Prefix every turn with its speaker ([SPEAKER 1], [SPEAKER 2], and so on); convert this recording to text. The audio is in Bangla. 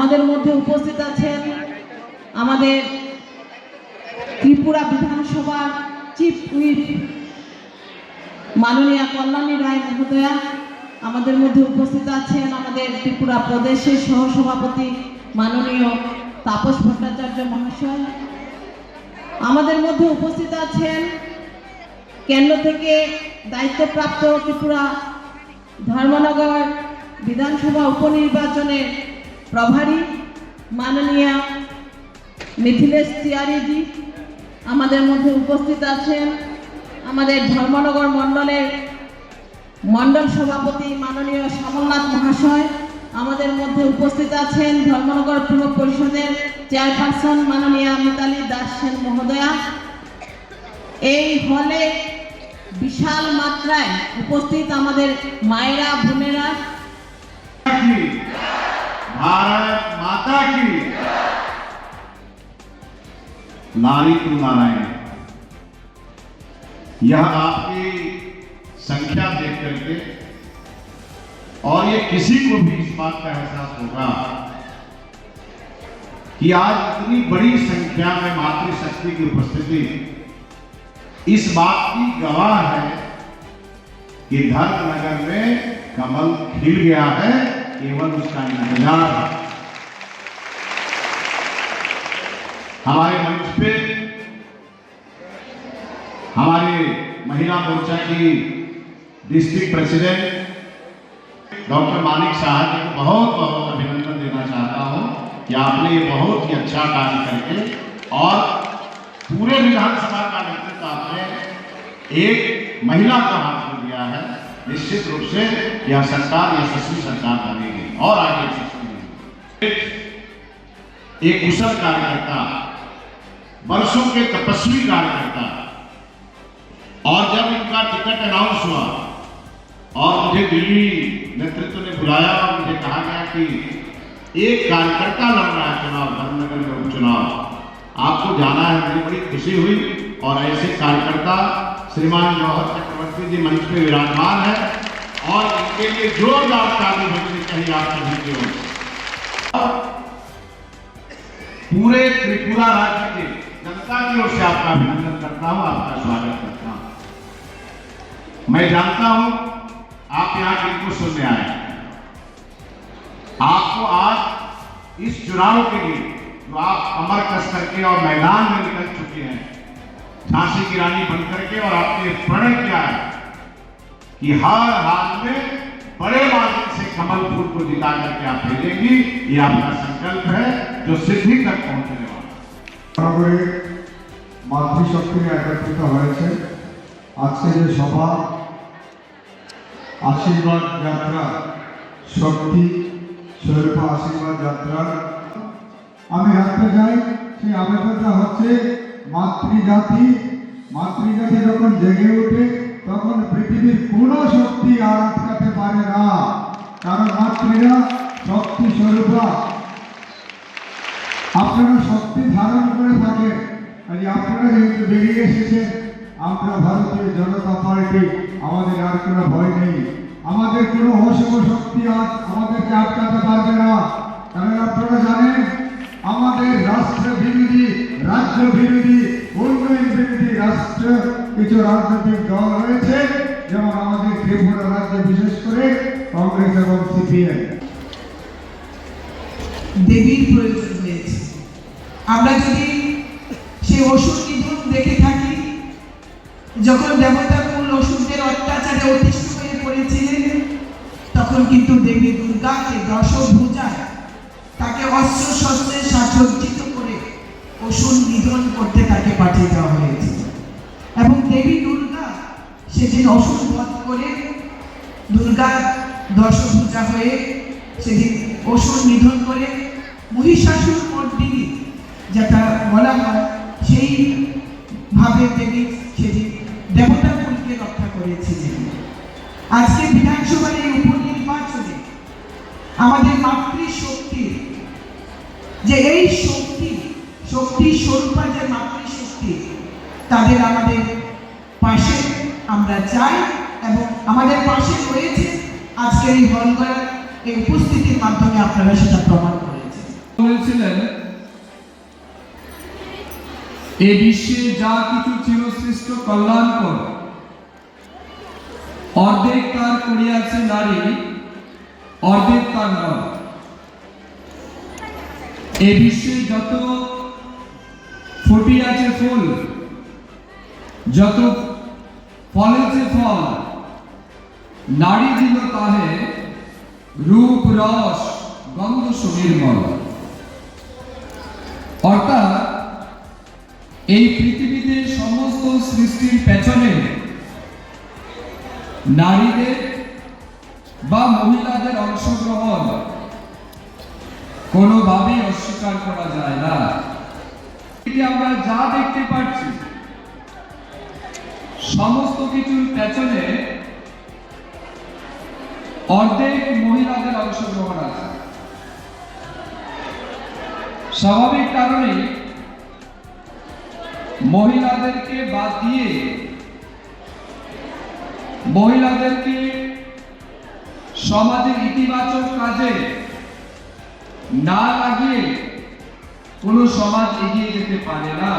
[SPEAKER 1] আমাদের মধ্যে উপস্থিত আছেন আমাদের ত্রিপুরা বিধানসভার চিফ হুইপ মাননীয়া কল্যাণী রায় মহোদয়া, আমাদের মধ্যে উপস্থিত আছেন আমাদের ত্রিপুরা প্রদেশের সহসভাপতি মাননীয় তাপস ভট্টাচার্য মহাশয়, আমাদের মধ্যে উপস্থিত আছেন কেন্দ্র থেকে দায়িত্বপ্রাপ্ত ত্রিপুরা ধর্মনগর বিধানসভা উপনির্বাচনের প্রভারী মাননীয়া মিথিলেশ তিওয়ারিজি, আমাদের মধ্যে উপস্থিত আছেন আমাদের ধর্মনগর মণ্ডলের মণ্ডল সভাপতি মাননীয় শ্যামলনাথ মহাশয়, আমাদের মধ্যে উপস্থিত আছেন ধর্মনগর পৌর পরিষদের চেয়ারপারসন মাননীয়া মিতালি দাস সেন মহোদয়া। এই হলে বিশাল মাত্রায় উপস্থিত আমাদের মায়েরা বোনেরা,
[SPEAKER 2] भारत माता की, नारी तू नारायण। यह आपकी संख्या देख करके और ये किसी को भी इस बात का एहसास होगा कि आज इतनी बड़ी संख्या में मातृशक्ति की उपस्थिति इस बात की गवाह है कि धर्मनगर में कमल खिल गया है, केवल उसका इंतजार है। हमारे मंच पे हमारे महिला मोर्चा की डिस्ट्रिक्ट प्रेसिडेंट डॉक्टर मानिक साहब जी को बहुत बहुत अभिनंदन देना चाहता हूं कि आपने ये बहुत ही अच्छा कार्य करके और पूरे विधानसभा का नेतृत्व आपने एक महिला का हाथ में दिया है। निश्चित रूप से यह सरकार यशस्वी सरकार बनेगी और आगे यशस्वी बनेगी। एक कुशल कार्यकर्ता, वर्षों के तपस्वी कार्यकर्ता, और जब इनका टिकट अनाउंस हुआ और मुझे दिल्ली नेतृत्व ने बुलाया और मुझे कहा गया कि एक कार्यकर्ता लड़ रहा है चुनाव, धर्मनगर में उपचुनाव, आपको जाना है, मुझे बड़ी खुशी हुई। और ऐसे कार्यकर्ता श्रीमान जौहर चक्रवर्ती जी मंच पे विराजमान है और इनके लिए जोरदार ताली बजनी चाहिए आप सभी की ओर। पूरे त्रिपुरा राज्य के जनता की ओर से आपका अभिनंदन करता हूं, आपका स्वागत करता हूं। मैं जानता हूं आप यहां किनको सुनने आए, आपको आज इस चुनाव के लिए जो आप कमर कस करके और मैदान में निकल चुके हैं झांसी की रानी बनकर के, और आपने प्रण किया है कि हर हाल में बड़े मार्जिन से कमल फूल को जिता करके आप भेजेंगी। ये आपका संकल्प है जो सिद्धि तक पहुंचने वाला।
[SPEAKER 3] मातृशक्ति एकत्रित হয়েছে আজকে যে সভা আশীর্বাদ যাত্রা, শক্তি স্বরূপ আশীর্বাদ যাত্রা, আমি রাখতে চাই সেই আবেদনটা হচ্ছে মাতৃজাতি যখন জেগে ওঠে তখন পৃথিবীর কোনো শক্তি আর আটকাতে পারে না, কারণ মাতৃরা শক্তি স্বরূপা। আপনারা শক্তি ধারণ করে থাকেন, আপনারা যেহেতু বেরিয়ে এসেছেন, আমরা ভারতীয় জনতা পার্টি, আমাদের আর কোনো ভয় নেই, আমাদের কোনো অশুভ শক্তি আজ আমাদেরকে আটকাতে পারবে না। কারণ আপনারা জানেন আমাদের রাষ্ট্র বিরোধী, রাজ্য বিরোধী, উন্নয়ন বিরোধী রাষ্ট্র কিছু রাজনৈতিক দল রয়েছে, যেমন আমাদের ত্রিপুরা রাজ্যে বিশেষ করে কংগ্রেস এবং সিপিএম।
[SPEAKER 4] দেবীর প্রয়োজন হয়েছে। আমরা যদি সেই অসুর নিধন দেখে থাকি, যখন দেবতাকুল অসুরদের অত্যাচারে অতিষ্ঠ হয়ে পড়েছিলেন, তখন কিন্তু দেবী দুর্গাকে দশভুজায় তাকে অস্ত্র শস্ত্রে সজ্জিত করে অসুর নিধন করতে তাকে পাঠিয়ে দেওয়া হয়েছে। এবং দেবী দুর্গা সেদিন অসুর বধ করে দুর্গা দশভুজা হয়ে সেদিন অসুর নিধন করে মহিষাসুর মর্দিনী যেটা বলা হয়, সেইভাবে দেবী সেদিন দেবতাকুলকে রক্ষা করেছিলেন। আজকে বিধানসভার এই উপনির্বাচনে আমাদের মাতৃশক্তি, যে এই শক্তি স্বরূপা যে মাতৃশক্তি, তাদের আমাদের পাশে আমরা চাই এবং আমাদের পাশে রয়েছে। আজকের এই হলগড়ার এই উপস্থিতির মাধ্যমে আপনারা সেটা প্রমাণ করেছেন।
[SPEAKER 5] বলেছিলেন এই বিশ্বে যা কিছু ছিল সৃষ্ট কল্যাণকর অর্ধেক তার করিয়াছে নারী, অর্ধেক তার নর। এই বিশ্বে যত ফুটিয়াছে ফুল, যত ফলেছে ফল, নারী দিল তাহে রূপ রস গন্ধ সুনির্মল। অর্থাৎ এই পৃথিবীতে সমস্ত সৃষ্টির পেছনে নারীদের বা মহিলাদের অংশগ্রহণ কোনোভাবেই অস্বীকার করা যায় না। আমরা যা দেখতে পাচ্ছি সমস্ত কিছুর পেছনে অর্ধেক মহিলাদের অংশগ্রহণ আছে। স্বাভাবিক কারণে মহিলাদেরকে বাদ দিয়ে, মহিলাদেরকে সমাজের ইতিবাচক কাজে না লাগিয়ে কোনো সমাজ এগিয়ে যেতে পারে না।